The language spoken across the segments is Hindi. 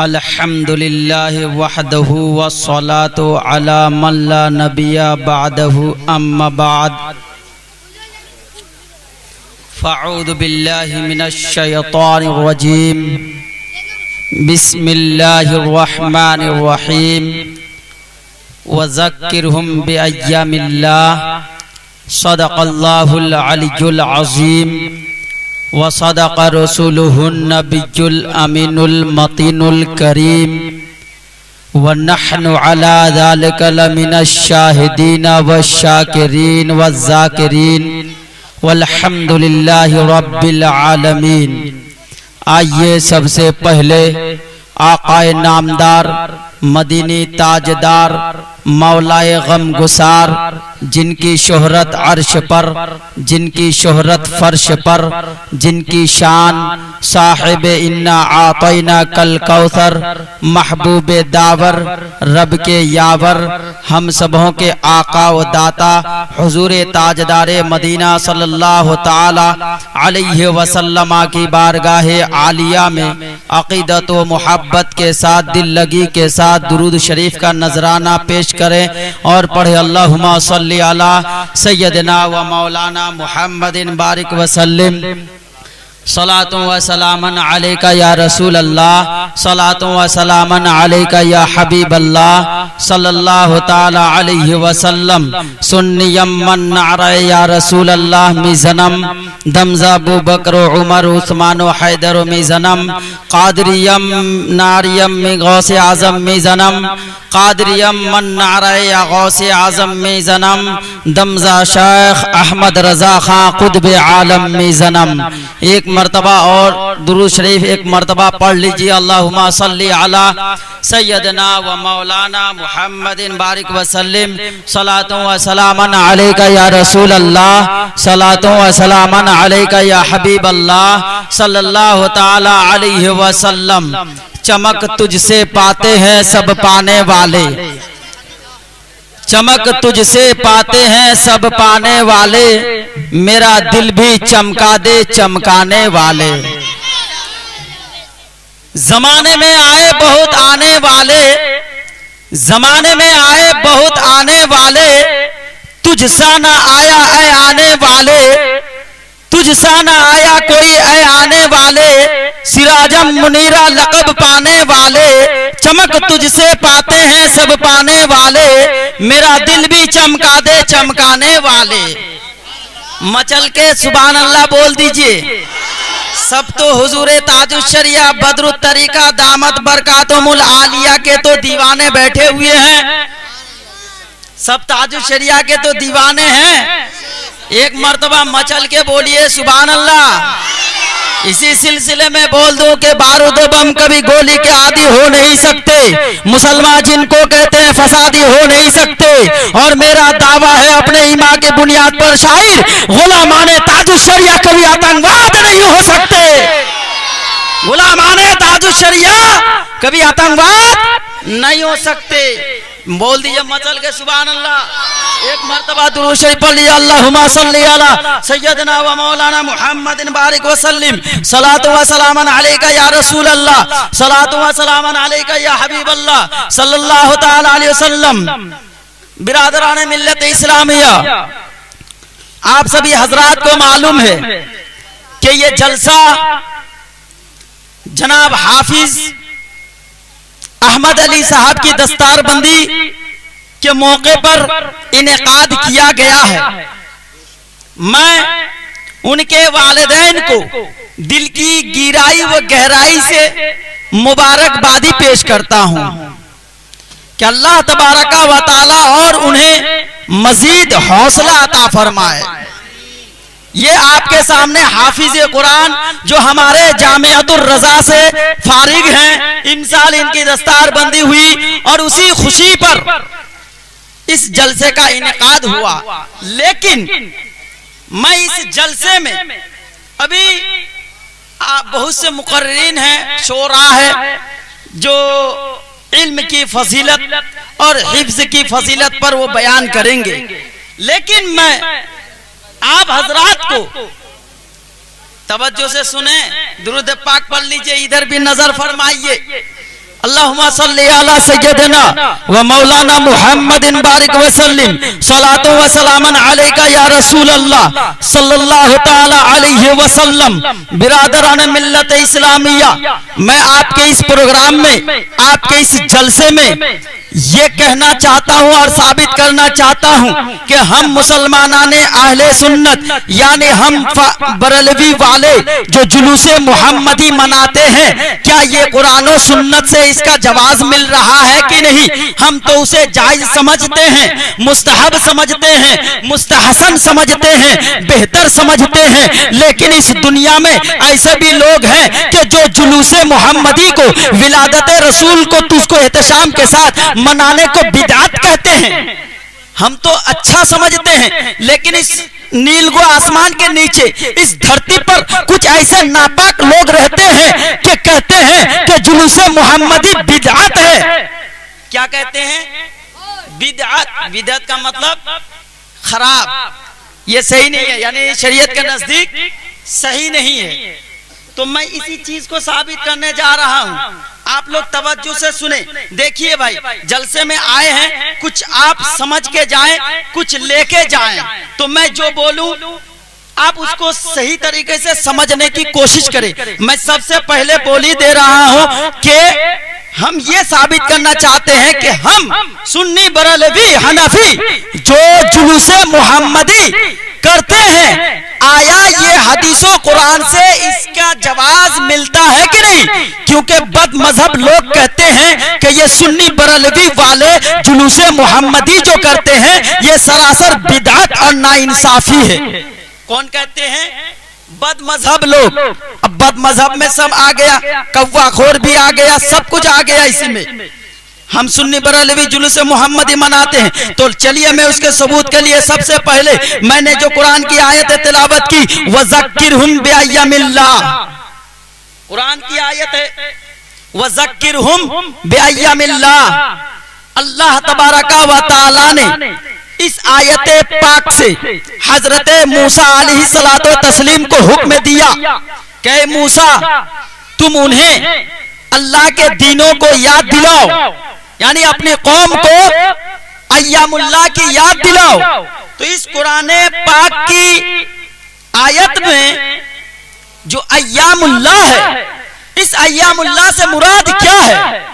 अल्हम्दुलिल्लाह वहदहु वस्सलातु अला मन ला नबिय्य बअदहु अम्मा बाद फ़अऊज़ु बिल्लाहि मिनश शैतानिर रजीम बिस्मिल्लाहिर रहमानिर रहीम वज़क्किरहुम बिअय्यामिल्लाह सदक़ल्लाहुल अलियुल अज़ीम व सदक़ रसूलुहुन नबियुल अमीनुल मतीनुल करीम व नहनु अला ज़ालिका लमिनश शाहिदीन व शाकिरीन व ज़ाकिरीन वल्हम्दुलिल्लाहि रब्बिल आलमीन। आइए सबसे पहले आक़ाए नामदार मदीनी ताजदार मौलाए गम गुसार जिनकी शोहरत अर्श पर, जिनकी शोहरत फर्श पर, जिनकी शान साहिब इन्ना आतैना कल कौसर महबूब दावर रब के यावर हम सबों के आका व दाता हुजूर ताजदारे मदीना सल्लल्लाहु ताला अलैहि वसल्लम की बारगाहे आलिया में अक़ीदत व मुहब्बत के साथ दिल लगी के साथ दुरूद शरीफ का नजराना पेश करें और पढ़े अल्लाहुम्मा सल्ली अला सय्यदना व मौलाना मुहम्मदिन बारिक वसल्लिम। सलातु व सलामन अलैका या रसूल अल्लाह, सलातु व सलामन अलैका या हबीब अल्लाह सल्लल्लाहु ताला अलैहि वसल्लम। सुन्नियम मन नारा या रसूल अल्लाह मिज़नम दमज़ा अबू बकर उमर उस्मान व हैदर मिज़नम कादरियम नारियम में गौसे आज़म मिज़नम कादरियम मन नारा या गौसे आज़म मिज़नम दमज़ा शेख अहमद रज़ा खां कुतुब आलम मिज़नम। एक मर्तबा और दुरूद शरीफ एक मर्तबा पढ़ लीजिए। अल्लाहुम्मा सल्ली अला सय्यदना व मौलाना मुहम्मदिन बारिक वसल्लिम। सलातु व सलामन अलैका या रसूल अल्लाह, सलातु व सलामन अलैका या हबीब अल्लाह सल्लल्लाहु ताला अलैहि वसल्लम। चमक तुझसे पाते हैं सब पाने वाले, चमक तुझसे पाते हैं सब पाने वाले, मेरा दिल भी चमका दे चमकाने वाले। जमाने में आए बहुत आने वाले, जमाने में आए बहुत आने वाले, तुझसा ना आया ऐ आने वाले, तुझसा ना आया कोई ऐ आने वाले, सिराजम मुनीरा लक़ब पाने वाले, चमक तुझसे पाते हैं सब पाने वाले, मेरा दिल भी चमका दे चमकाने वाले। मचल के सुभान अल्लाह बोल दीजिए। सब तो हुजूरे ताजुश शरिया बदरुत तरीका दामत बरकातुमुल आलिया के तो दीवाने बैठे हुए हैं, सब ताजुश शरिया के तो दीवाने हैं। एक मर्तबा मचल के बोलिए सुभान अल्लाह। इसी सिलसिले में बोल दो कि बारूद बम कभी गोली के आदि हो नहीं सकते, मुसलमान जिनको कहते हैं फसादी हो नहीं सकते। और मेरा दावा है अपने ईमान के बुनियाद पर शायर गुलामाने ताजुश शरिया कभी आतंकवाद नहीं हो सकते, गुलामाने ताजुश शरिया कभी आतंकवाद नहीं हो सकते। बोल दीजिए मचल के सुभान अल्लाह। एक मर्तबा दुरूद शरीफ पढ़ लिया। अल्लाहुम्मा सल्ली अला सय्यदना व मौलाना मुहम्मदिन बारिक वसल्लिम। सलातु व सलामन अलैका या रसूल अल्लाह, सलातु व सलामन अलैका या हबीब अल्लाह सल्लल्लाहु ताला अलैहि वसल्लम। बिरादरान मिल्लत इस्लामिया, आप सभी हजरात को मालूम है कि ये जलसा जनाब हाफिज अहमद अली साहब की दस्तारबंदी के मौके पर इनेकाद किया गया है। मैं उनके वालिदैन को दिल की गहराई व गहराई से मुबारकबादी पेश करता हूं कि अल्लाह तबारका व तआला और उन्हें मजीद हौसला अता फरमाए। ये आपके सामने हाफिज कुरान जो हमारे जामिअतुर रज़ा से फारिग हैं, इन साल इनकी दस्तारबंदी हुई और उसी खुशी पर इस जलसे का इनेकाद हुआ। लेकिन मैं इस जलसे में अभी बहुत से मुकर्रिरीन हैं, शोरा है जो इल्म की फजीलत और हिफ्ज की फजीलत पर वो बयान करेंगे। लेकिन मैं आप हजरात को तवज्जो से सुने, दुरूद पाक पढ़ लीजिए, इधर भी नजर फरमाइए। अल्लाहुम्मा सल्ली अला सय्यदिना व मौलाना मुहम्मदिन बारिक वसल्लिम सलातो व सलामन अलैका या रसूल अल्लाह सल्लल्लाहु ताला अलैहि वसल्लम। बिरादरान मिल्लत इस्लामिया, मैं आपके इस प्रोग्राम में, आपके इस जलसे में ये कहना चाहता हूँ और साबित करना चाहता हूँ कि हम मुसलमानाने अहले सुन्नत यानी हम बरेलवी वाले जो जुलूसे मुहम्मदी मनाते हैं, क्या ये कुरान और सुन्नत से इसका जवाज मिल रहा है कि नहीं? हम तो उसे जायज समझते हैं, मुस्तहब समझते हैं, मुस्तहसन समझते हैं, बेहतर समझते हैं। लेकिन इस दुनिया में ऐसे भी लोग हैं कि जो जुलूसे मुहम्मदी को, विलादत रसूल को तुझको एहतशाम के साथ मनाने को बिदअत कहते हैं। हम तो अच्छा समझते हैं, लेकिन इस नीलगो आसमान के नीचे इस धरती पर कुछ ऐसे नापाक लोग रहते हैं कि कहते हैं कि जुलूसे मुहम्मदी बिदअत है। क्या कहते हैं? बिदअत। बिदअत का मतलब खराब, ये सही नहीं है, यानी शरीयत के नजदीक सही नहीं है। तो मैं इसी चीज को साबित करने जा रहा हूँ, आप लोग तवज्जो से सुने। देखिए भाई, जलसे में आए हैं, कुछ आप समझ के जाएं, कुछ लेके जाएं। तो मैं जो बोलूं आप उसको सही तरीके से समझने की कोशिश करें। मैं सबसे पहले बोली दे रहा हूं कि हम ये साबित करना चाहते हैं कि हम सुन्नी बरेलवी हनफी जो जुलूसे मुहम्मदी करते हैं, आया ये हदीसों कुरान से इसका जवाज मिलता है कि नहीं? क्योंकि बद मजहब लोग कहते हैं कि ये सुन्नी बरेलवी वाले जुलूसे मुहम्मदी जो करते हैं ये सरासर बिदअत और नाइंसाफी है। कौन कहते हैं? बद मजहब लोग। अब बद मजहब में सब आ गया, कौवाखोर भी आ गया, सब कुछ आ गया इसी में। हम सुन्नी बरेलवी जुलूस मुहम्मदी मनाते हैं, तो चलिए मैं उसके सबूत के लिए सबसे पहले मैंने जो कुरान की आयत तिलावत की, वज़क्किरहुम बिअय्यामिल्लाह, कुरान की आयत है, वज़क्किरहुम बिअय्यामिल्लाह। अल्लाह तबारका व तआला ने इस आयत पाक से हजरत मूसा अलैहिस्सलातो तस्लीम को हुक्म दिया कि मूसा तुम उन्हें अल्लाह के दीनों को याद दिलाओ, यानी अपनी कौम को अय्यामुल्लाह की याद दिलाओ। तो इस कुरान पाक की आयत में जो अय्यामुल्लाह है, इस अय्यामुल्लाह से मुराद क्या है?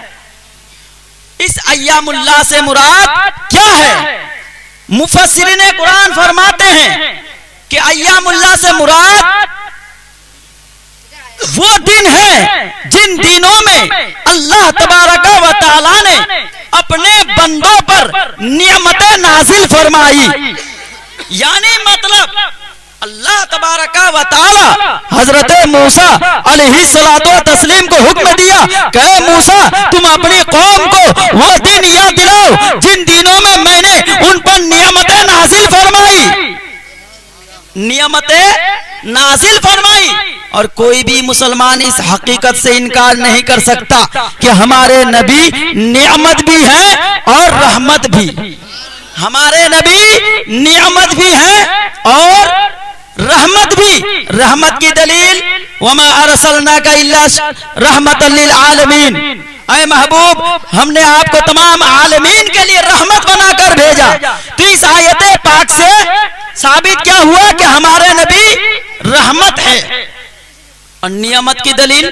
इस अय्यामुल्लाह से मुराद क्या है? मुफस्सिरीन कुरान फरमाते हैं कि अय्यामुल्लाह से मुराद वो दिन है जिन दिनों में अल्लाह तबारका व तआला ने अपने बंदों पर नियमतें नाजिल फरमाई। यानी मतलब अल्लाह तबारका व तआला हजरत मूसा अलैहिस्सलातो तस्लीम को हुक्म दिया कि मूसा तुम अपनी कौम को वो दिन याद दिलाओ जिन दिनों में मैंने उन पर नियमतें नाजिल फरमाई, नियमतें नाजिल फरमाई। और कोई भी मुसलमान इस हकीकत से इनकार नहीं कर सकता कि हमारे नबी नियमत भी हैं और रहमत भी। हमारे नबी नियमत भी हैं और रहमत भी। रहमत की दलील वमा अरसलनाका इल्ला रहमतल लिल आलमीन, ऐ महबूब हमने आपको तमाम आलमीन के लिए रहमत बनाकर भेजा। तो इस आयत पाक से साबित क्या हुआ कि हमारे नबी रहमत है। और नियमत की दलील,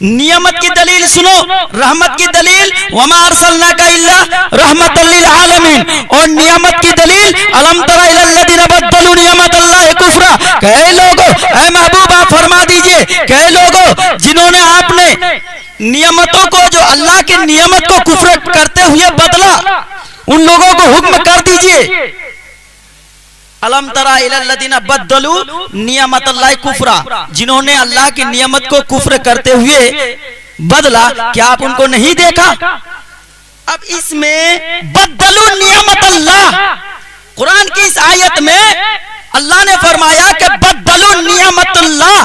नियमत की दलील सुनो, रहमत की दलील वमा अरसलनाका इल्ला रहमतल लिल आलमीन, और नियमत की दलील अलम तरा इलल लज़ीना बद्दलू नियमतल्लाहि कुफ्रा। कहे लोगो, ऐ महबूब आप फरमा दीजिए, कहे लोगो जिन्होंने आपने नियमतों को, जो अल्लाह की नियमत को कुफ्र करते हुए बदला, उन लोगों को हुक्म कर दीजिए। अलम तरा इलल लज़ीना बद्दलू नियमतल्लाहि कुफ्रा, जिन्होंने अल्लाह की नियमत को कुफ्र करते हुए बदला, क्या आप उनको नहीं देखा? अब इसमें बद्दलू नियमतल्लाह, कुरान की इस आयत में अल्लाह ने फरमाया कि बद्दलू नियमतल्लाह,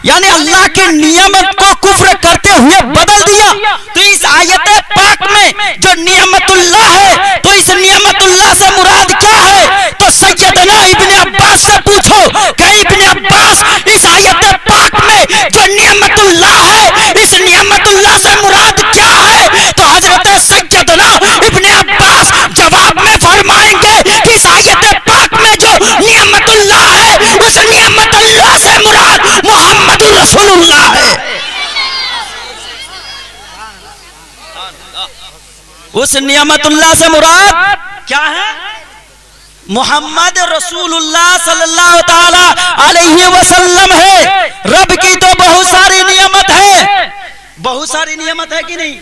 यानी अल्लाह के नियमत को कुफ्र करते हुए बदल दिया। तो इस आयत पाक में जो नियमतुल्लाह है, तो इस नियमतुल्लाह से मुराद क्या है? तो सैयदना इब्ने अब्बास से पूछो कि इब्ने अब्बास इस आयत पाक में जो नियमतुल्लाह है, इस नियमतुल्लाह से मुराद क्या है? उस नियमतुल्लाह से मुराद क्या है? मोहम्मद रसूलुल्लाह सल्लल्लाहु ताला अलैहि वसल्लम है। रब की तो बहुत सारी नियमत है, बहुत सारी नियमत है कि नहीं,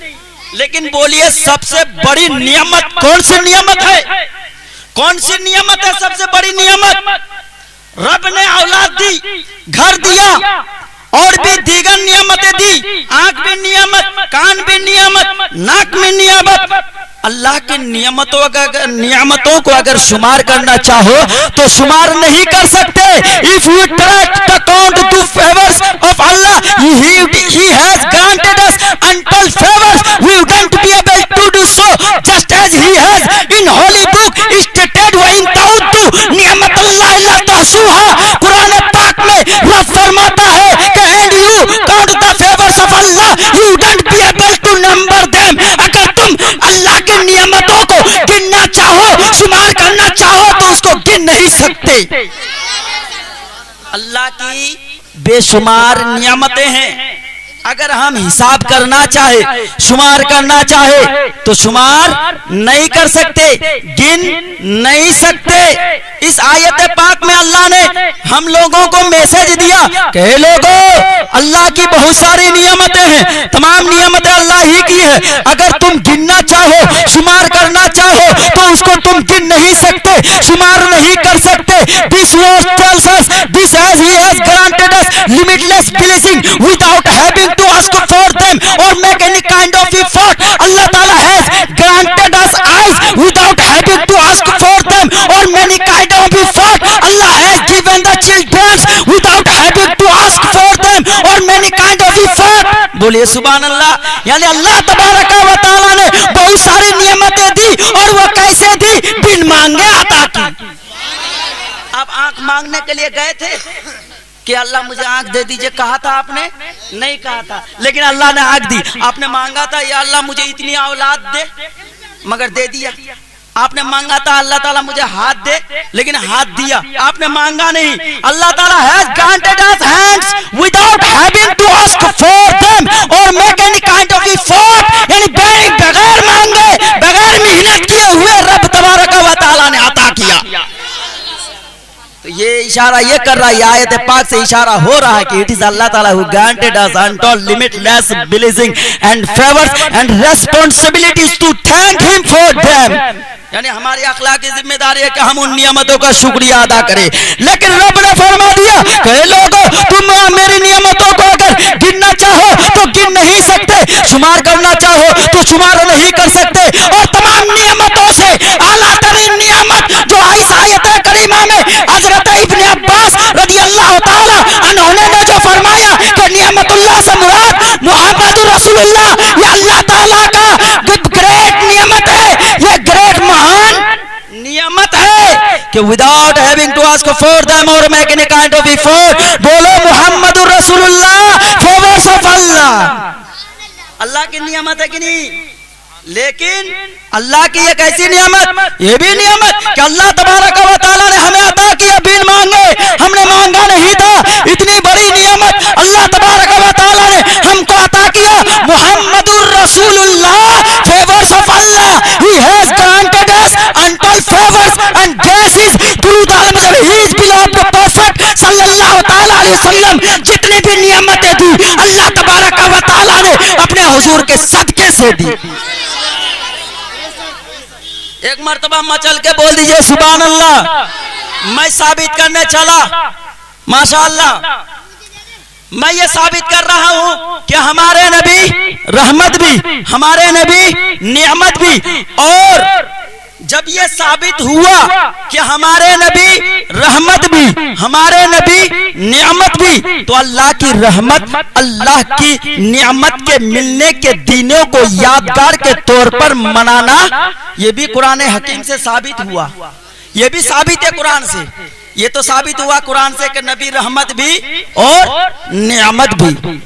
लेकिन बोलिए सबसे बड़ी नियमत कौन सी नियमत है? कौन सी नियमत है सबसे बड़ी नियमत? रब ने औलाद दी, घर दिया और भी दीगर नियमतें दी। आंख भी नियमत, कान भी नियमत, नाक में नियमत। अल्लाह की नियमतों को अगर शुमार करना चाहो तो शुमार नहीं कर सकते। If you try to count the favours of Allah, he has granted us untold favors, we wouldn't be able to do so, just as he has in holy book stated wa in ta'uddu ni'matallahi la tahsuha। Quran पाक में रब फरमाता है कि and you count the favors of Allah, you wouldn't be able to number them। अगर तुम अल्लाह की नियमतों को गिनना चाहो, शुमार करना चाहो तो उसको गिन नहीं सकते। अल्लाह की बेशुमार नियमतें हैं। अगर हम हिसाब करना चाहे, शुमार करना चाहे तो शुमार नहीं कर सकते, गिन नहीं सकते। इस आयत पाक में अल्लाह ने हम लोगों को मैसेज दिया कि लोगों, अल्लाह की बहुत सारी नियमतें हैं, तमाम नियमतें अल्लाह ही की है। अगर तुम गिनना चाहो, शुमार करना चाहो तो उसको तुम गिन नहीं सकते, शुमार नहीं कर सकते। This verse tells us this as he has granted us limitless blessing without having to ask for them or make any kind of effort। Allah Ta'ala has granted us eyes without having to ask for them or many kind of effort। Allah has given the children without having to ask for them or many kind of effort। बोलिए सुभान अल्लाह। यानी अल्लाह तबारक व तआला ने बहुत सारी नियमतें दी और वो कैसे दी? बिन मांगे अता की। आप आंख मांगने के लिए गए थे कि अल्लाह मुझे आंख दे दीजिए, कहा था आपने? नहीं कहा था, लेकिन अल्लाह ने आंख दी। आपने मांगा था या अल्लाह मुझे इतनी औलाद दे, मगर दे दिया। आपने मांगा था अल्लाह ताला मुझे हाथ दे, लेकिन हाथ दिया। आपने मांगा नहीं। अल्लाह ताला has granted us hands without having to ask for them or make any kind of effort। यानी बगैर मांगे, बगैर मेहनत किए हुए रब तबारक व तआला ने अता किया। तो ये इशारा ये कर रहा है, आयत पाक से इशारा हो रहा है कि it is Allah Ta'ala who granted us untold limitless blessing and favours and responsibilities to thank him for them. यानी हमारी अखलाकी जिम्मेदारी है कि हम उन नियमतों का शुक्रिया अदा करें। लेकिन रब ने फरमा दिया कि लोगों, तुम मेरी नियमतों को अगर गिनना चाहो तो गिन नहीं सकते, शुमार करना चाहो तो शुमार नहीं कर सकते। और तमाम नियमतों से आला तरीन नियमत जो इस आयत करीमा में हजरत इब्न अब्बास रदियल्लाहु ताला अन्हों ने जो फरमाया कि नियमतुल्लाह से मुराद मोहम्मद रसूलुल्लाह, ये अल्लाह ताला का ग्रेट नियमत है, ये ग्रेट नियमत है कि without having to ask for them और make any kind of effort. बोलो मोहम्मद रसूलुल्लाह, फेवर्स ऑफ अल्लाह। अल्लाह की नियमत है कि नहीं? लेकिन अल्लाह की एक ऐसी नियमत, ये भी नियमत कि अल्लाह तबारक व तआला ने हमें अता किया बिन मांगे। हमने मांगा नहीं था, इतनी बड़ी नियमत अल्लाह तबारक व तआला ने हमको अता किया। मुहम्मदुर रसूलुल्लाह, favours of Allah, he has granted us untold favours and graces through the his beloved prophet सल्लल्लाहु ताला अलैहि वसल्लम। जितनी भी नियमतें दी अल्लाह तबारक व तआला ने अपने हुजूर के सदके से दी। एक मर्तबा मचल के बोल दीजिए सुभान अल्लाह। मैं साबित करने चला, माशाअल्लाह, मैं ये साबित कर रहा हूं कि हमारे नबी रहमत भी, हमारे नबी नियमत भी। और जब ये साबित हुआ कि हमारे नबी रहमत भी, हमारे नबी नियमत भी, तो अल्लाह की रहमत, अल्लाह की नियमत के मिलने के दिनों को यादगार के तौर पर मनाना, ये भी कुरान हकीम से साबित हुआ। ये भी साबित है कुरान से। ये तो साबित हुआ कुरान से कि नबी रहमत भी और नियमत भी।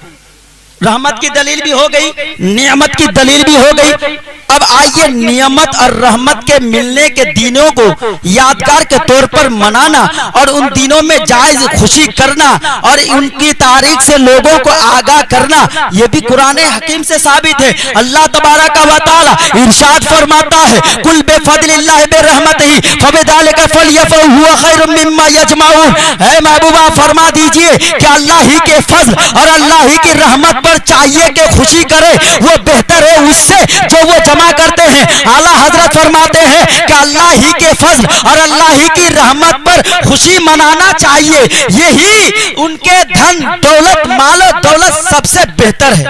रहमत की दलील भी हो गई, नियमत की दलील भी हो गई। अब आइए नियमत और रहमत के मिलने के दिनों को यादगार के तौर पर मनाना और उन दिनों में जायज खुशी करना और उनकी तारीख से लोगों को आगाह करना, ये भी कुरान हकीम से साबित है। अल्लाह तबारक व तआला इरशाद फरमाता है, कुल बेफज़लिल्लाहि बिरहमतिही फबिज़ालिका फलयफ़रहू हुवा खैरुम मिम्मा यजमाऊन। है महबूबा, फरमा दीजिए कि अल्लाह ही के फजल और अल्लाह ही की रहमत पर चाहिए कि खुशी करे, वो बेहतर है उससे जो वो जमा करते हैं। आला हजरत फरमाते हैं कि अल्लाह ही के फजल और अल्लाह ही की रहमत पर खुशी मनाना चाहिए, यही उनके धन दौलत माल दौलत सबसे बेहतर है।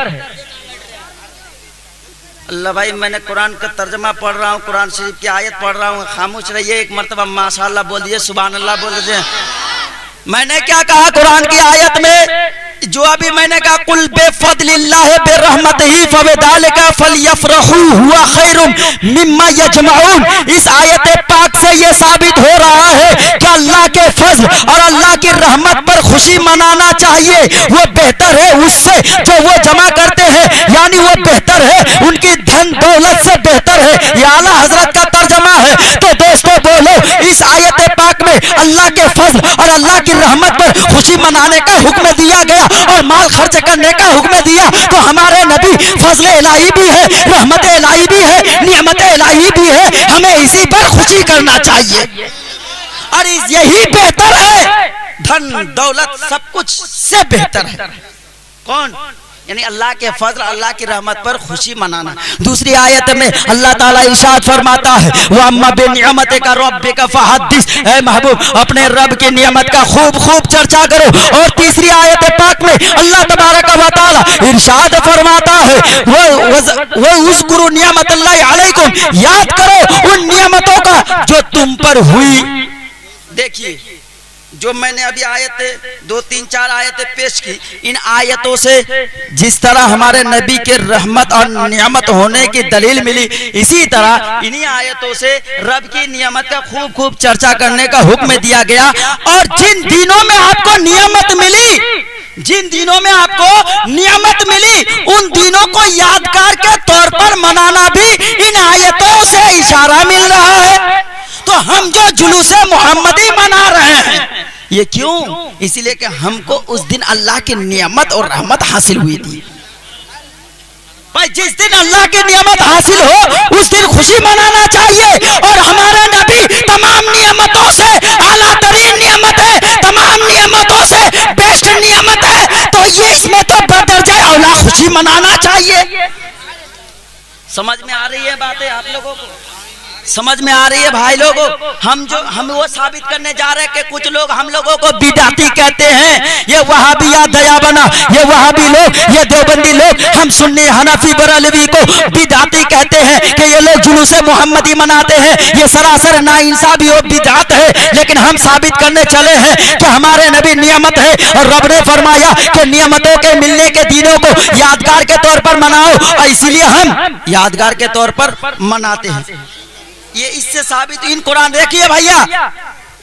अल्लाह भाई, मैंने कुरान का तर्जमा पढ़ रहा हूँ, कुरान शरीफ की आयत पढ़ रहा हूँ, खामोश रहिए। एक मरतबा माशाअल्लाह बोल दिए, सुभान अल्लाह बोल दीजिए। मैंने क्या कहा कुरान की आयत में? जो अभी मैंने कहा, कुल बेफज़लिल्लाहि बिरहमतिही फबिज़ालिका फलयफ़रहू हुवा खैरुम मिम्मा यजमाऊन। इस आयत पाक से ये साबित हो रहा है कि अल्लाह के फजल और अल्लाह की रहमत पर खुशी मनाना चाहिए, वो बेहतर है उससे जो वो जमा करते हैं, यानी वो बेहतर है उनकी धन दौलत से बेहतर है। ये आला हजरत का तर्जमा है। तो दोस्तों बोलो, इस आयत पाक में अल्लाह के फजल और अल्लाह की रहमत पर खुशी मनाने का हुक्म दिया गया और माल खर्च करने का हुक्म दिया। तो हमारे नबी फजल इलाही भी है, रहमत इलाही भी है, नियमत इलाही भी है, हमें इसी पर खुशी करना चाहिए और यही बेहतर है, धन दौलत सब कुछ से बेहतर है। कौन? यानी अल्लाह के फजल अल्लाह की रहमत पर खुशी मनाना। दूसरी आयत में अल्लाह ताला इरशाद फरमाता है, व अम्मा बिनिअमतिका रब्बिका फहद्दिस। ऐ महबूब, अपने रब की नियमत का खूब खूब चर्चा करो। और तीसरी आयत पाक में अल्लाह तबारक व तआला इरशाद फरमाता है, वो उज़कुरू नियमतल्लाहि अलैकुम, याद करो उन नियमतों का जो तुम पर हुई। देखिए, जो मैंने अभी आयतें 2-3-4 आयतें पेश की, इन आयतों से जिस तरह हमारे नबी के रहमत और नियमत होने की दलील मिली, इसी तरह इन्हीं आयतों से रब की नियमत का खूब खूब चर्चा करने का हुक्म दिया गया। और जिन दिनों में आपको नियमत मिली, जिन दिनों में आपको नियमत मिली, उन दिनों को यादगार के तौर पर मनाना भी इन आयतों से इशारा मिल रहा है। तो हम जो जुलूसे मोहम्मदी मना रहे हैं, ये क्यों? इसलिए कि हमको उस दिन अल्लाह की नियमत और रहमत हासिल हुई थी। भाई, जिस दिन अल्लाह की नियमत हासिल हो उस दिन खुशी मनाना चाहिए। और हमारा नबी तमाम नियमतों से आला तरीन नियमत है, तमाम नियमतों से बेस्ट नियमत है, तो ये इसमें तो बदरजा औला खुशी मनाना चाहिए। समझ में आ रही है बातें आप लोगों को? समझ में आ रही है भाई लोगों? हम वो साबित करने जा रहे हैं कि कुछ लोग हम लोगों को बिदाती कहते हैं, ये वहाबिया दयाबना, ये वहाबी लोग, ये देवबंदी लोग, हम सुन्नी हनफी बरेलवी को बिदाती कहते हैं कि ये लोग जुलूसे मोहम्मदी मनाते हैं। ये सरासर नाइंसाफी और बिदात है। लेकिन हम साबित करने चले हैं कि हमारे नबी नियमत है और रब ने फरमाया कि नियमतों के मिलने के दिनों को यादगार के तौर पर मनाओ, और इसीलिए हम यादगार के तौर पर मनाते हैं। ये इससे साबित इन कुरान, देखिए भैया,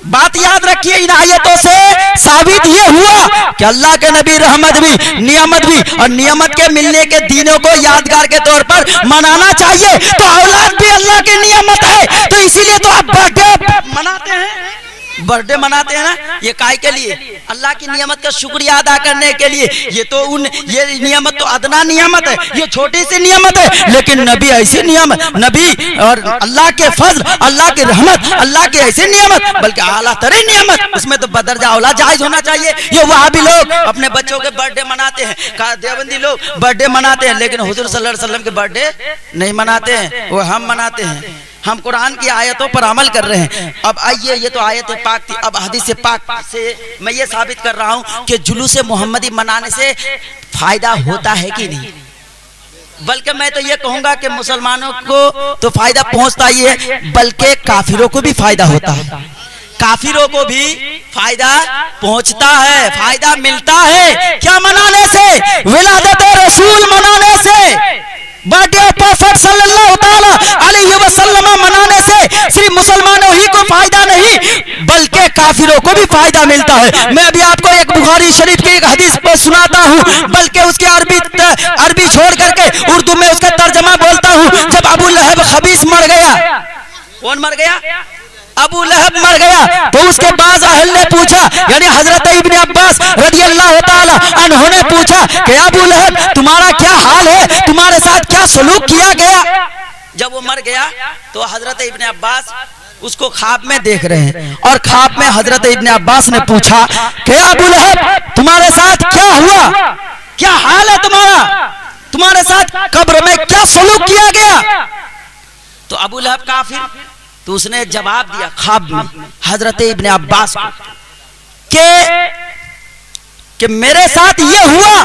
बात याद रखिए, इन आयतों से साबित ये हुआ कि अल्लाह के नबी रहमत भी, नियमत भी, और नियमत के मिलने के दिनों को यादगार के तौर पर मनाना चाहिए। तो औलाद भी अल्लाह की नियमत है, तो इसीलिए तो आप बर्थडे मनाते हैं, बर्थडे मनाते हैं ना, ये काय के लिए? अल्लाह की नियमत का शुक्रिया अदा करने के लिए। ये नियमत तो अदना नियमत है, ये छोटी सी नियमत है, लेकिन नबी ऐसी नियमत, नबी और अल्लाह के फजल, अल्लाह की रहमत, अल्लाह की ऐसी नियमत, बल्कि आला तरीन नियमत, उसमें तो बदरजा औला जायज होना चाहिए। ये वहाबी लोग अपने बच्चों के बर्थडे मनाते हैं, देवबंदी लोग बर्थडे मनाते हैं, लेकिन हुजूर सल्लल्लाहु अलैहि वसल्लम के बर्थडे नहीं मनाते हैं, वो हम मनाते हैं। हम कुरान की आयतों पर अमल कर रहे हैं। अब आइए, ये तो आयत पाक थी, अब हदीस पाक से मैं ये साबित कर रहा हूँ कि जुलूस मोहम्मदी मनाने से फायदा होता है कि नहीं। बल्कि मैं तो ये कहूँगा कि मुसलमानों को तो फायदा पहुँचता ही है, बल्कि काफिरों को भी फायदा होता है, काफिरों को भी फायदा पहुँचता है, फायदा मिलता है। क्या मनाने से? विलादत रसूल मनाने से, बर्थडे ऑफ प्रॉफेट सल्लल्लाहु ताला अलैहि वसल्लम मनाने से सिर्फ मुसलमानों ही को फायदा नहीं, बल्कि काफिरों को भी फायदा मिलता है। मैं अभी आपको एक बुखारी शरीफ की एक हदीस पर सुनाता हूँ, बल्कि उसकी अरबी छोड़ करके उर्दू में उसका तर्जमा बोलता हूँ। जब अबू लहब खबीस मर गया। कौन मर गया? अबू लहब मर गया। तो उसके बाद अहल ने पूछा, यानी हजरत इब्ने अब्बास रदियल्लाहु ताला अन्हु ने पूछा कि अबू लहब तुम्हारा क्या हाल है, तुम्हारे साथ क्या सलूक किया गया? जब वो मर गया तो हजरत इब्ने अब्बास उसको ख्वाब में देख रहे हैं, और ख्वाब में हजरत इब्ने अब्बास ने पूछा कि अबू लहब तुम्हारे साथ क्या हुआ, क्या हाल है तुम्हारा, तुम्हारे साथ कब्र में क्या सलूक किया गया? तो अबू लहब काफिर, तो उसने जवाब दिया ख्वाब में हजरत इब्ने अब्बास को कि मेरे साथ ये हुआ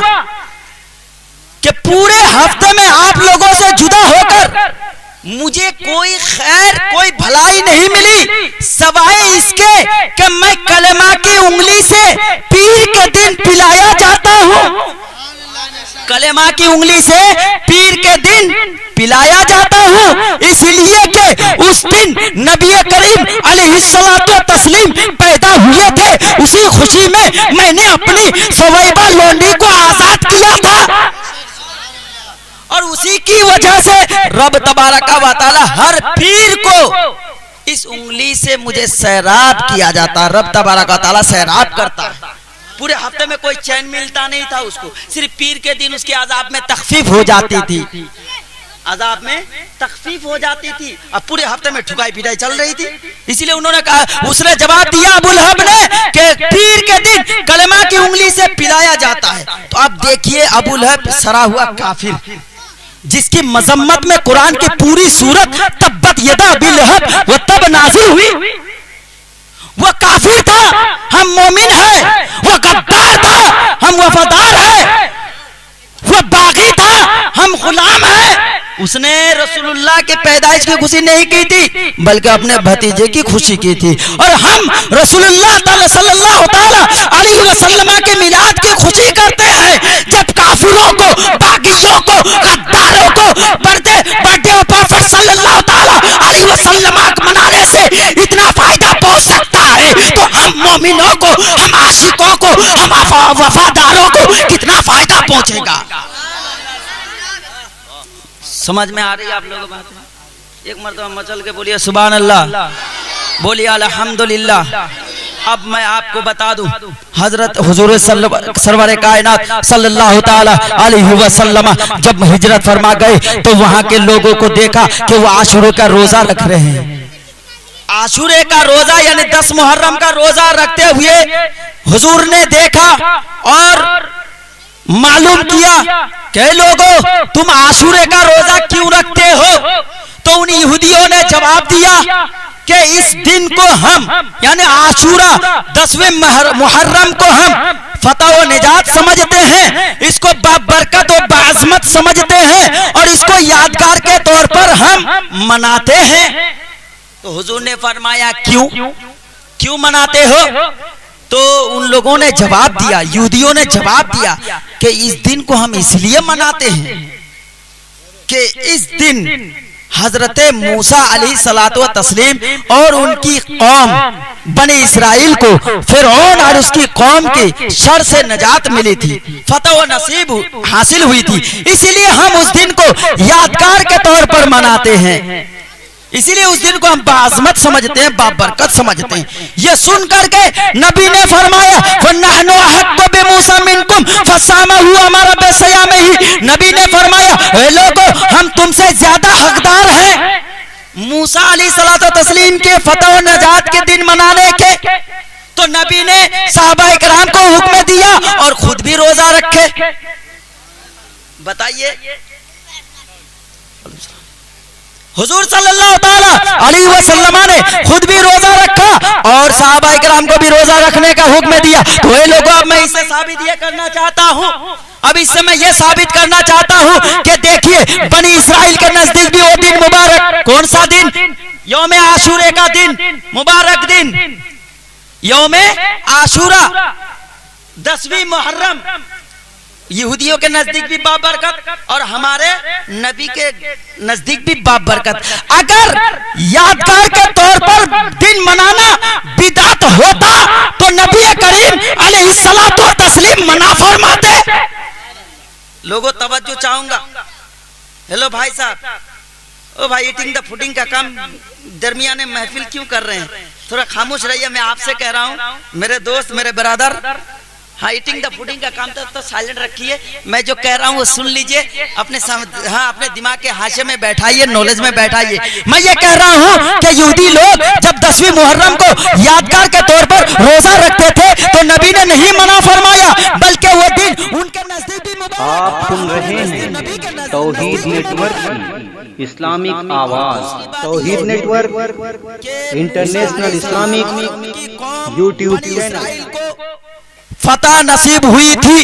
कि पूरे हफ्ते में आप लोगों से जुदा होकर मुझे कोई खैर कोई भलाई नहीं मिली, सवाए इसके कि मैं कलेमा की उंगली से पीर के दिन पिलाया जाता हूँ। कलेमा की उंगली से पीर के दिन पिलाया जाता हूँ, इसलिए कि उस दिन नबी करीम अलैहिस्सलातु तस्लीम पैदा हुए थे। उसी खुशी में मैंने अपनी सुवैबा लोंडी को आजाद किया था, और उसी की वजह से रब तबारक व तआला हर पीर को इस उंगली से मुझे सैराब किया जाता। रब तबारक व तआला सैराब करता है। पूरे हफ्ते में कोई चैन मिलता नहीं था उसको, सिर्फ पीर के दिन उसके अजाब में तखफीफ हो जाती थी, अजाब में तखफीफ हो जाती थी। अब पूरे हफ्ते में ठुकाई पिटाई चल रही थी, इसीलिए उन्होंने कहा, उसने जवाब दिया अबू लहब ने कि पीर के दिन कलेमा की उंगली से पिलाया जाता है। तो अब देखिए अबू लहब सरा हुआ काफिर, जिसकी मजम्मत में कुरान की पूरी सूरत तब्बत यदा अबी लहब वो तब नाज़िल हुई। वो काफिर था, हम मोमिन है। वो गद्दार था, हम वफादार है। वो बागी था, हम गुलाम है। उसने रसूलुल्लाह के पैदाइश की खुशी नहीं की थी, बल्कि अपने भतीजे की खुशी की थी। और हम रसूलुल्लाह सल्लल्लाहु ताला अलैहि वसल्लम के मिलाद की खुशी करते हैं। जब काफिरों को, बागियों को, गद्दारों को बर्थडे प्रॉफेट सल्लल्लाहु ताला अलैहि वसल्लम मनाने से इतना फायदा पहुंच सकता है, तो हम मोमिनों को, हम आशिकों को, हम वफादारों को कितना फायदा पहुंचेगा? समझ में आ रही है आप लोगों को बात? एक मर्तबा मचल के बोलिए सुभान अल्लाह, बोलिए अल्हम्दुलिल्लाह। अब मैं आपको बता दूं, हजरत हुजूर सरवर कायनात सल्लल्लाहु ताला अलैहि वसल्लम जब हिजरत फरमा गए तो वहां के लोगों को देखा कि वो आशूरे का रोजा रख रहे हैं। आशूरे का रोजा यानी 10 मुहर्रम का रोजा रखते हुए हुजूर ने देखा और मालूम किया कि लोगों तुम आशूरे का रोजा क्यों रखते हो? तो उन यहूदियों ने जवाब दिया कि इस दिन को हम यानी आशूरा 10वें मुहर्रम को हम फतह व निजात समझते हैं, इसको बाबरकत और बाअज़मत समझते हैं, और इसको यादगार के तौर पर हम मनाते हैं। तो हुजूर ने फरमाया क्यों मनाते हो? तो उन लोगों ने जवाब दिया, यहूदियों ने जवाब दिया कि इस दिन को हम इसलिए मनाते हैं कि इस दिन हजरत मूसा अलैहिस्सलातु व तस्लीम और उनकी कौम बने इस्राइल को फिरौन और उसकी कौम के शर से नजात मिली थी, फतह व नसीब हासिल हुई थी। इसीलिए हम उस दिन को यादगार के तौर पर मनाते हैं, इसीलिए उस दिन को हम बाअज़मत समझते हैं, बाबरकत समझते हैं। ये सुन करके नबी ने फरमाया फन्नहनु अहक्कु बिमूसा मिनकुम फसामहु अमर बिसियामिही। नबी ने फरमाया ए लोगों, हम तुमसे ज्यादा हकदार हैं मूसा अलैहिस्सलातु तस्लीम के फतह व नजात के दिन मनाने के। तो नबी ने सहाबा इकराम को हुक्म दिया और खुद भी रोजा रखे। बताइए, हुजूर सल्लल्लाहु ताला अलैहि वसल्लम ने खुद भी रोजा रखा और सहाबा इकराम को भी रोजा रखने का हुक्म दिया। तो ये लोगों, अब मैं इससे साबित ये करना चाहता हूँ, अब इससे मैं ये साबित करना चाहता हूँ कि देखिए बनी इस्राइल के नजदीक भी वो दिन मुबारक, कौन सा दिन? यौम आशूरे का दिन, मुबारक दिन यौम आशूरा 10वीं मुहर्रम। यहूदियों के नजदीक भी बाबरकत और हमारे नबी के नजदीक भी बाबरकत। अगर यादगार के तौर पर दिन मनाना बिदअत होता तो नबी करीम अलैहिस्सलातु व तस्लीम मना फरमाते। लोगों तवज्जो चाहूंगा, हेलो भाई साहब, ओ भाई ईटिंग द फुडिंग का काम दरमियाने महफिल क्यों कर रहे हैं? थोड़ा खामोश रहिए, मैं आपसे कह रहा हूँ मेरे दोस्त मेरे ब्रदर। हाँ, ईटिंग द फुडिंग का काम तो साइलेंट रखिए। मैं जो कह रहा हूँ वो सुन लीजिए, अपने अपने दिमाग के हाशिए में बैठाइए, नॉलेज में बैठाइए। मैं ये कह रहा हूँ कि यहूदी लोग जब 10वीं मुहर्रम को यादगार के तौर पर रोजा रखते थे तो नबी ने नहीं मना फरमाया, बल्कि वो दिन उनके नजदीक भी मुबारक। आप सुन रहे हैं तौहीद नेटवर्क की इस्लामिक आवाज। Tauheed network international Islamic YouTube channel फतह नसीब हुई थी,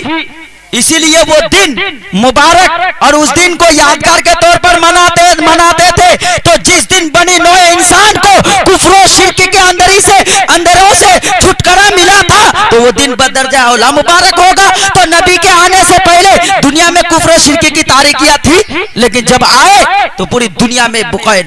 इसीलिए वो दिन मुबारक और उस दिन को यादगार के तौर पर मनाते थे। तो जिस दिन बनी नौए इंसान को कुफ्र शिर्क के अंदरों से छुटकारा मिला था तो वो दिन बदरजा औला मुबारक होगा। तो नबी के आने से पहले दुनिया में कुफ्र शिर्क की तारीकियां थी, लेकिन जब आए तो पूरी दुनिया में बुकाए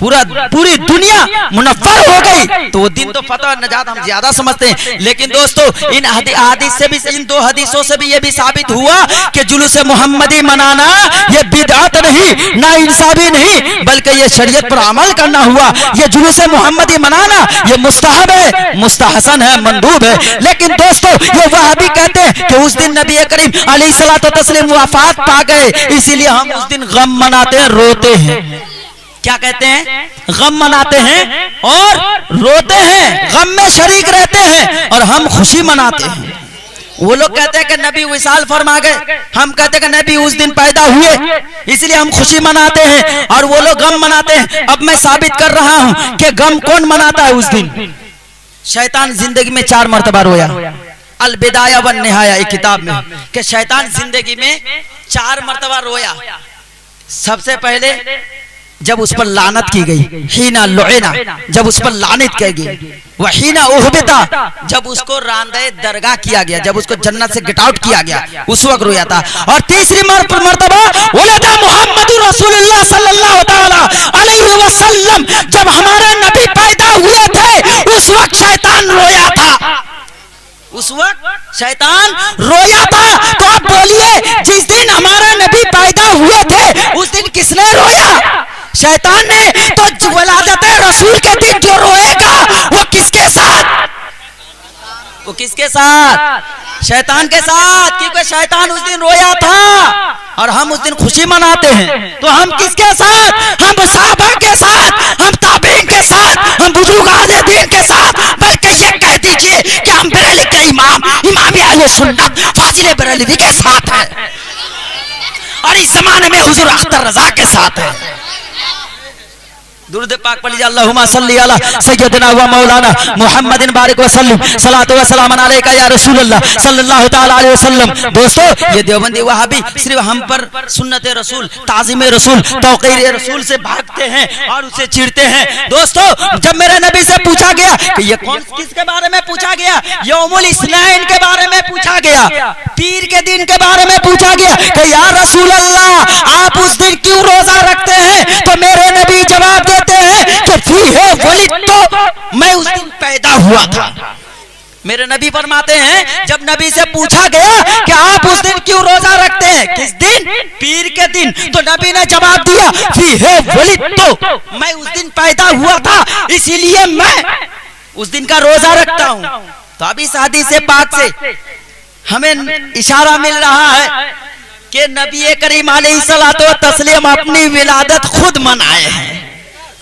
पूरी दुनिया मुनव्वर हो गई। तो वो दिन तो फतह नजात हम ज्यादा समझते हैं, लेकिन दोस्तों इन हदीस से भी, इन दो हदीसों से भी ये भी साबित हुआ कि जुलूस मोहम्मदी मनाना ये बिदअत नहीं, ना इंसाफी नहीं, बल्कि ये शरीयत पर अमल करना हुआ। ये जुलूस मोहम्मदी मनाना ये मुस्तहब है, मुस्तहसन है, मंदूब है। लेकिन दोस्तों ये वहाबी कहते हैं कि उस दिन नबी करीम अलैहिस्सलातु तस्लीम वफात पा गए, इसीलिए हम उस दिन गम मनाते हैं, रोते हैं। क्या कहते हैं? गम मनाते हैं और रोते हैं, गम में शरीक रहते हैं और हम खुशी मनाते हैं। वो लोग कहते हैं कि नबी विसाल फरमा गए, हम कहते हैं कि नबी उस दिन पैदा हुए, इसलिए हम खुशी मनाते हैं और वो लोग गम मनाते हैं। अब मैं साबित कर रहा हूं कि गम कौन मनाता है उस दिन। शैतान जिंदगी में 4 मरतबा रोया, अल बिदाया वन निहाया एक किताब में, कि शैतान जिंदगी में 4 मरतबा रोया। सबसे पहले जब उस पर लानत की गई, हीना लुइना, जब उस पर लानत की गई, वहीना उहबिता, जब उसको रांदे दरगाह किया गया, जब उसको जन्नत से गेट आउट किया गया, उस वक्त रोया था। और तीसरी मर्तबा वलदा मुहम्मदुर रसूलुल्लाह सल्लल्लाहु तआला अलैहि वसल्लम, जब हमारे नबी पैदा हुए थे उस वक्त शैतान रोया था, उस वक्त शैतान रोया था। तो आप बोलिए जिस दिन हमारा नबी पैदा हुए थे उस दिन किसने रोया? शैतान ने। तो वलादत रसूल के दिन जो रोएगा वो किसके साथ? वो किसके साथ? शैतान के साथ, क्योंकि शैतान उस दिन रोया था और हम उस दिन खुशी मनाते हैं। तो हम किसके साथ? हम सहाबा के साथ, हम ताबीन के साथ, हम बुजुर्गान दीन के साथ, बल्कि ये कह दीजिए कि हम बरेली के इमाम अहले सुन्नत फाजिल बरेलवी के साथ है और इस जमाने में हुजूर अख्तर रजा के साथ है। दुरूद पाक पढ़ लीजिए, अल्लाहुम्मा सल्ली अला सय्यदना व मौलाना मुहम्मदिन बारिक व सल्लिम सलातु व सलाम अलैका या रसूलल्लाह सल्लल्लाहु तआला अलैहि वसल्लम। दोस्तों ये देवबंदी वहाबी सिर्फ हम पर सुन्नत रसूल, ताज़ीम रसूल, तौक़ीर रसूल से भागते हैं और उसे चिढ़ते हैं। दोस्तों जब मेरे नबी से पूछा गया कि ये कौन किसके बारे में पूछा गया, यौमुल इस्नाइन के बारे में पूछा गया, पीर के दिन के बारे में पूछा गया कि या रसूल अल्लाह आप उस दिन क्यों रोजा रखते हैं? तो मेरे नबी जवाब देते हैं कि फीहे वलिद, तो मैं उस दिन पैदा हुआ था। मेरे नबी फरमाते हैं जब नबी से पूछा गया कि आप उस दिन क्यों रोजा रखते हैं, किस दिन? पीर के दिन। तो नबी ने जवाब दिया फीहे वलिद, तो मैं उस दिन पैदा हुआ था, इसीलिए मैं उस दिन का रोजा रखता हूँ। तो अब इस हदीस पाक से हमें इशारा मिल रहा है कि नबी करीम अलैहिस्सलातु तस्लीम अपनी विलादत खुद मनाए हैं,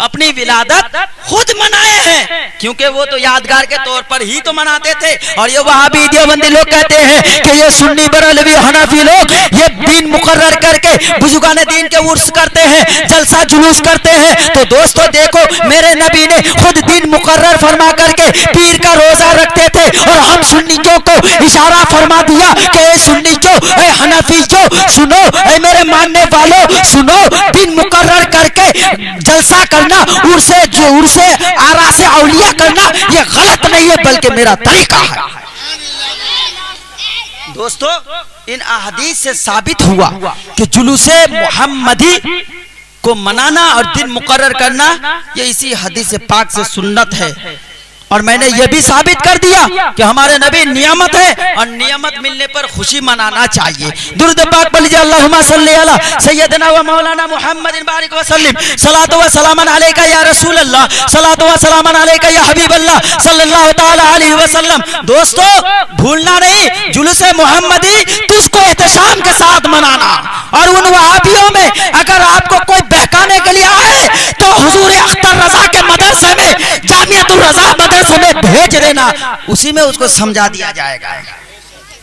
अपनी विलादत खुद मनाए हैं, क्योंकि वो तो यादगार के तौर पर ही तो मनाते थे। और ये वहाबी देवबंदी लोग कहते हैं कि ये सुन्नी बरेलवी हनफी लोग ये दिन मुकर्रर करके बुजुर्गान दीन के उर्स करते हैं, जलसा जुलूस करते हैं। तो दोस्तों देखो मेरे नबी ने खुद दिन मुकर्रर फरमा करके पीर का रोजा रखते थे और हम सुन्नियों को इशारा फरमा दिया कि ए सुन्नियों, ए हनफियों सुनो, ए मेरे मानने वालों सुनो, दिन मुकर्रर करके जलसा करना, उर्से आरा से औलिया करना ये गलत नहीं है बल्कि मेरा तरीका है। दोस्तों इन अहदीस से साबित हुआ कि जुलूसे मुहम्मदी को मनाना और दिन मुकर्रर करना ये इसी हदीस पाक से सुन्नत है। और मैंने ये भी साबित कर दिया कि हमारे नबी नियामत है और नियामत मिलने पर खुशी मनाना चाहिए। दुरूद पाक पढ़ लीजिए, अल्लाहुम्मा सल्ली अला सय्यदना व मौलाना मुहम्मदिन बारिक व सल्लिम, सलातो व सलामन अलैका या रसूल अल्लाह, सलातो व सलामन अलैका या हबीब अल्लाह सल्लल्लाहु तआला अलैहि वसल्लम। दोस्तों भूलना नहीं, जुलूस मोहम्मदी तुझको एहतशाम के साथ मनाना। और उन वहाबियों में अगर आपको कोई बहकाने के लिए आए तो हुजूर अख्तर रजा के मदरसे में, जामियतुल रजा मदरसे में भेज देना, उसी में उसको समझा दिया जाएगा।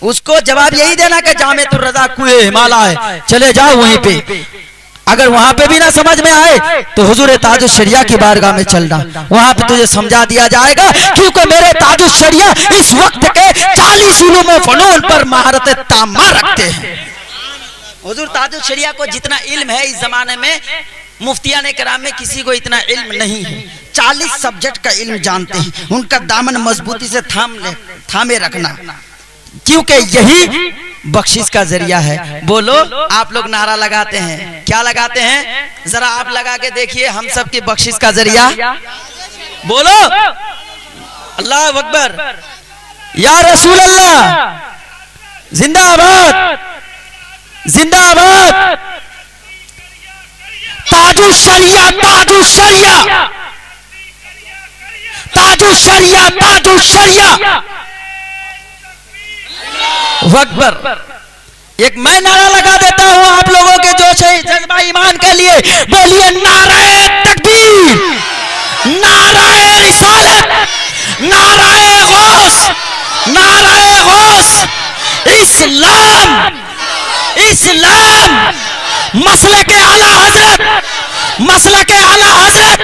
उसको जवाब यही देना कि जामियतुल रजा कुए हिमालय है, चले जाओ वहीं पे। अगर वहां पे भी ना समझ में आए तो हुजूर ताजुश शरिया की बारगाह में चलना, वहां पे तुझे समझा दिया जाएगा। क्योंकि मेरे ताजुश शरिया इस वक्त के 40 उलूम व फनून पर महारत तामा रखते हैं। हुजूर ताजुश शरिया को जितना इल्म है इस जमाने में मुफ्तियाने कराम में किसी को इतना इल्म नहीं है। 40 सब्जेक्ट का इल्म जानते हैं, उनका दामन मजबूती से थामे रखना, क्योंकि यही बख्शिश का जरिया है। बोलो, आप लोग नारा लगाते हैं, क्या लगाते हैं? जरा आप लगा के देखिए, हम सब की बख्शिश का जरिया। बोलो अल्लाह अकबर, या रसूल अल्लाह, जिंदाबाद जिंदाबाद, ताजुश शरिया ताजुश शरिया ताजुश शरिया ताजुश शरिया। अकबर। एक मैं नारा लगा देता हूं आप लोगों के जोश है जज्बा ईमान के लिए। बोलिए नाराए तकबीर, नाराए रिसालत, नाराए गौस, नाराए गौस। इस्लाम इस्लाम मसले के आला हजरत, मसले के आला हजरत,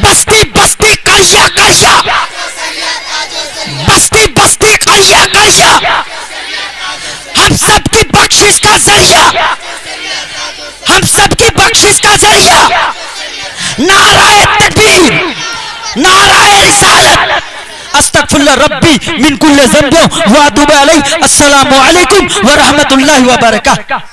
बस्ती बस्ती करिया करिया, बस्ती बस्ती करिया करिया, हम सबकी बख्शिश का जरिया, हम सबकी बख्शिश का जरिया। नाराए तकबीर, नाराए रिसालत, अस्तगफिरुल्लाह रब्बी मिन कुल्li ज़ंबिन व अतूबु अलैहि। अस्सलामु अलैकुम व रहमतुल्लाहि व बरकातहू।